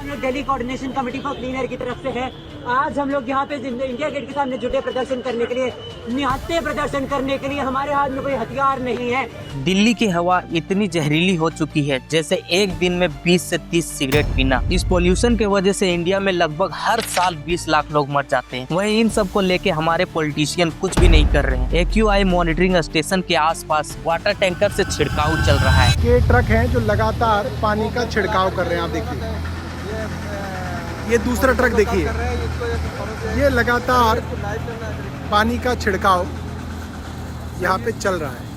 हम लोग Delhi coordination committee for clean air की तरफ से है। आज हम लोग यहाँ पे इंडिया गेट के सामने जुटे प्रदर्शन करने के लिए, निहत्थे प्रदर्शन करने के लिए। हमारे हाथ में कोई हथियार नहीं है। दिल्ली की हवा इतनी जहरीली हो चुकी है जैसे एक दिन में 20 से 30 सिगरेट पीना। इस पोल्यूशन के वजह से इंडिया में लगभग हर साल 20 लाख लोग मर जाते हैं। वहीं इन सब को लेके हमारे पॉलिटिशियन कुछ भी नहीं कर रहे हैं। AQI मॉनिटरिंग स्टेशन के आसपास वाटर टैंकर से छिड़काव चल रहा है। ये ट्रक हैं जो लगातार पानी का छिड़काव कर रहे हैं। आप देखिए, ये दूसरा ट्रक देखिए, ये लगातार पानी का छिड़काव यहाँ पे चल रहा है।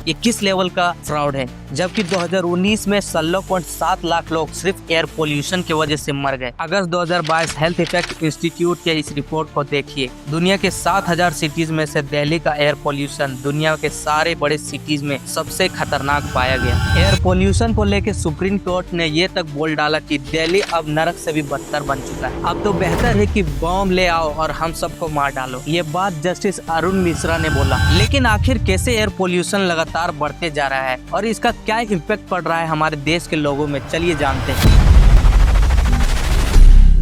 ये किस लेवल का फ्रॉड है, जबकि 2019 में 16.7 लाख लोग सिर्फ एयर पोल्यूशन की वजह से मर गए। अगस्त 2022 हेल्थ इफेक्ट इंस्टीट्यूट के इस रिपोर्ट को देखिए। दुनिया के 7000 सिटीज में से दिल्ली का एयर पोल्यूशन दुनिया के सारे बड़े सिटीज में सबसे खतरनाक पाया गया। एयर पोल्यूशन को लेकर सुप्रीम कोर्ट ने ये तक बोल डाला कि दिल्ली अब नरक से भी बदतर बन चुका है। अब तो बेहतर है कि बॉम्ब ले आओ और हम सबको मार डालो। ये बात जस्टिस अरुण मिश्रा ने बोला। लेकिन आखिर कैसे एयर पोल्यूशन लगातार बढ़ते जा रहा है और इसका क्या इम्पैक्ट पड़ रहा है हमारे देश के लोगों में, चलिए जानते हैं।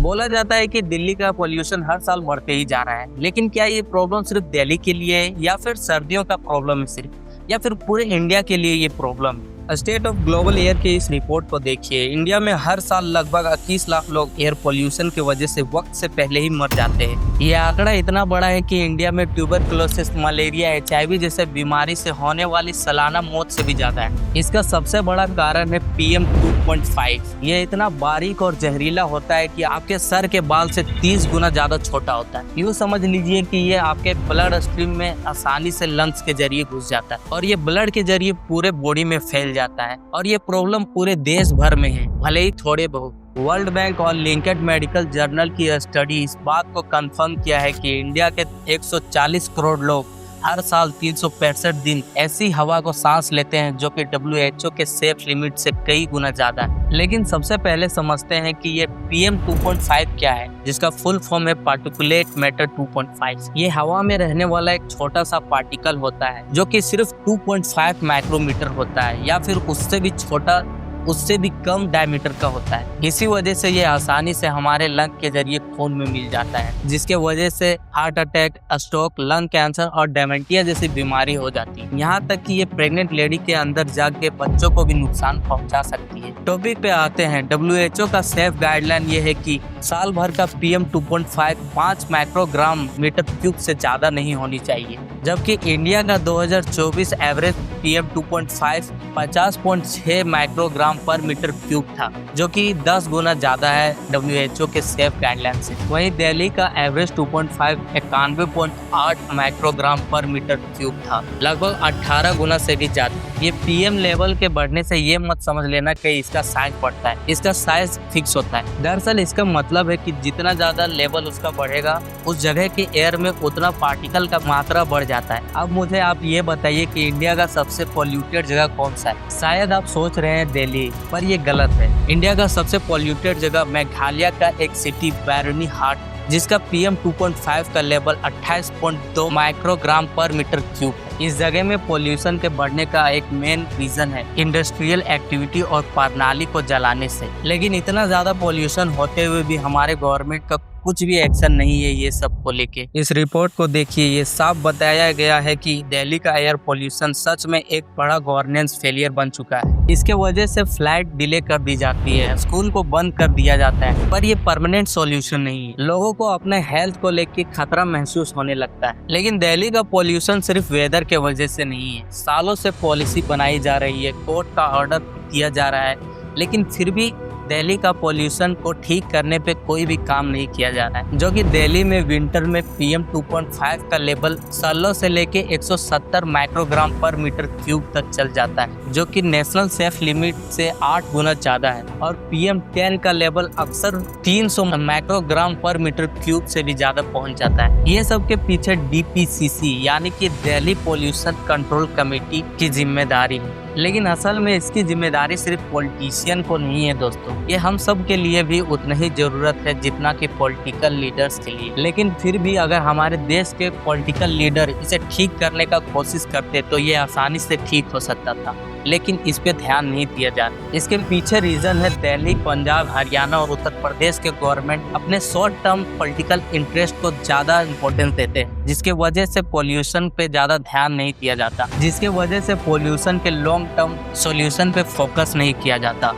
बोला जाता है कि दिल्ली का पोल्यूशन हर साल बढ़ते ही जा रहा है, लेकिन क्या ये प्रॉब्लम सिर्फ दिल्ली के लिए है या फिर सर्दियों का प्रॉब्लम है सिर्फ, या फिर पूरे इंडिया के लिए ये प्रॉब्लम है? स्टेट ऑफ ग्लोबल एयर के इस रिपोर्ट को देखिए। इंडिया में हर साल लगभग 21 लाख लोग एयर पोल्यूशन की वजह से वक्त से पहले ही मर जाते हैं। ये आंकड़ा इतना बड़ा है कि इंडिया में ट्यूबरकुलोसिस, मलेरिया, HIV जैसे बीमारी से होने वाली सालाना मौत से भी ज्यादा है। इसका सबसे बड़ा कारण है PM 2.5। ये इतना बारीक और जहरीला होता है कि आपके सर के बाल से 30 गुना ज्यादा छोटा होता है। यूँ समझ लीजिए कि ये आपके ब्लड स्ट्रीम में आसानी से लंग्स के जरिए घुस जाता है और ये ब्लड के जरिए पूरे बॉडी में फैल जाता है। और ये प्रॉब्लम पूरे देश भर में है, भले ही थोड़े बहुत। वर्ल्ड बैंक और लिंकेड मेडिकल जर्नल की स्टडी इस बात को कंफर्म किया है कि इंडिया के 140 करोड़ लोग हर साल 365 दिन ऐसी हवा को सांस लेते हैं जो कि WHO के सेफ लिमिट से कई गुना ज्यादा है। लेकिन सबसे पहले समझते हैं कि ये PM 2.5 क्या है, जिसका फुल फॉर्म है पार्टिकुलेट मैटर 2.5। ये हवा में रहने वाला एक छोटा सा पार्टिकल होता है जो कि सिर्फ 2.5 माइक्रोमीटर होता है या फिर उससे भी छोटा, उससे भी कम डायमीटर का होता है। इसी वजह से ये आसानी से हमारे लंग के जरिए खून में मिल जाता है, जिसके वजह से heart attack, stroke, lung cancer और डेमेंटिया जैसी बीमारी हो जाती है। यहाँ तक कि ये प्रेग्नेंट लेडी के अंदर जाके बच्चों को भी नुकसान पहुँचा सकती है। टॉपिक पे आते हैं। WHO का सेफ गाइडलाइन ये है कि साल भर का PM 2.5 5 माइक्रोग्राम मीटर क्यूब से ज्यादा नहीं होनी चाहिए, जबकि इंडिया का 2024 एवरेज PM 2.5 50.6 माइक्रोग्राम पर मीटर क्यूब था, जो कि 10 गुना ज्यादा है WHO के सेफ गाइडलाइन से। वहीं दिल्ली का एवरेज 2.5 91.8 माइक्रोग्राम पर मीटर क्यूब था, लगभग 18 गुना से भी ज्यादा। ये PM लेवल के बढ़ने से ये मत समझ लेना कि इसका साइज बढ़ता है, इसका साइज फिक्स होता है। दरअसल इसका मतलब है कि जितना ज्यादा लेवल उसका बढ़ेगा, उस जगह के एयर में उतना पार्टिकल का मात्रा बढ़ जाता है। अब मुझे आप ये बताइए कि इंडिया का सबसे पॉल्यूटेड जगह कौन सा है? शायद आप सोच रहे हैं दिल्ली, पर ये गलत है। इंडिया का सबसे पॉल्यूटेड जगह मेघालय का एक सिटी बैरनी हाट, जिसका PM 2.5 का लेवल 28.2 माइक्रोग्राम पर मीटर क्यूब है। इस जगह में पोल्यूशन के बढ़ने का एक मेन रीजन है इंडस्ट्रियल एक्टिविटी और प्रणाली को जलाने से। लेकिन इतना ज्यादा पोल्यूशन होते हुए भी हमारे गवर्नमेंट का कुछ भी एक्शन नहीं है ये सब को लेके। इस रिपोर्ट को देखिए, ये साफ बताया गया है कि दिल्ली का एयर पोल्यूशन सच में एक बड़ा गवर्नेंस फेलियर बन चुका है। इसके वजह से फ्लाइट डिले कर दी जाती है, स्कूल को बंद कर दिया जाता है, पर ये परमानेंट सॉल्यूशन नहीं है। लोगों को अपने हेल्थ को लेके खतरा महसूस होने लगता है। लेकिन दिल्ली का पोल्यूशन सिर्फ वेदर के वजह से नहीं है। सालों से पॉलिसी बनाई जा रही है, कोर्ट का ऑर्डर दिया जा रहा है, लेकिन फिर भी दिल्ली का पोल्यूशन को ठीक करने पे कोई भी काम नहीं किया जा रहा है। जो कि दिल्ली में विंटर में PM 2.5 का लेवल 16 से लेके 170 माइक्रोग्राम पर मीटर क्यूब तक चल जाता है, जो कि नेशनल सेफ लिमिट से 8 गुना ज्यादा है। और PM 10 का लेवल अक्सर 300 माइक्रोग्राम पर मीटर क्यूब से भी ज्यादा पहुंच जाता है। ये सब के पीछे DPCC यानी कि दिल्ली पोल्यूशन कंट्रोल कमेटी की जिम्मेदारी है। लेकिन असल में इसकी जिम्मेदारी सिर्फ पॉलिटिशियन को नहीं है दोस्तों, ये हम सब के लिए भी उतना ही जरूरत है जितना कि पॉलिटिकल लीडर्स के लिए। लेकिन फिर भी अगर हमारे देश के पॉलिटिकल लीडर इसे ठीक करने का कोशिश करते तो ये आसानी से ठीक हो सकता था। लेकिन इस पे ध्यान नहीं दिया जाता। इसके पीछे रीजन है दिल्ली, पंजाब, हरियाणा और उत्तर प्रदेश के गवर्नमेंट अपने शॉर्ट टर्म पॉलिटिकल इंटरेस्ट को ज्यादा इंपॉर्टेंस देते हैं, जिसके वजह से पोल्यूशन पे ज्यादा ध्यान नहीं दिया जाता, जिसके वजह से पोल्यूशन के लॉन्ग टर्म सॉल्यूशन पे फोकस नहीं किया जाता।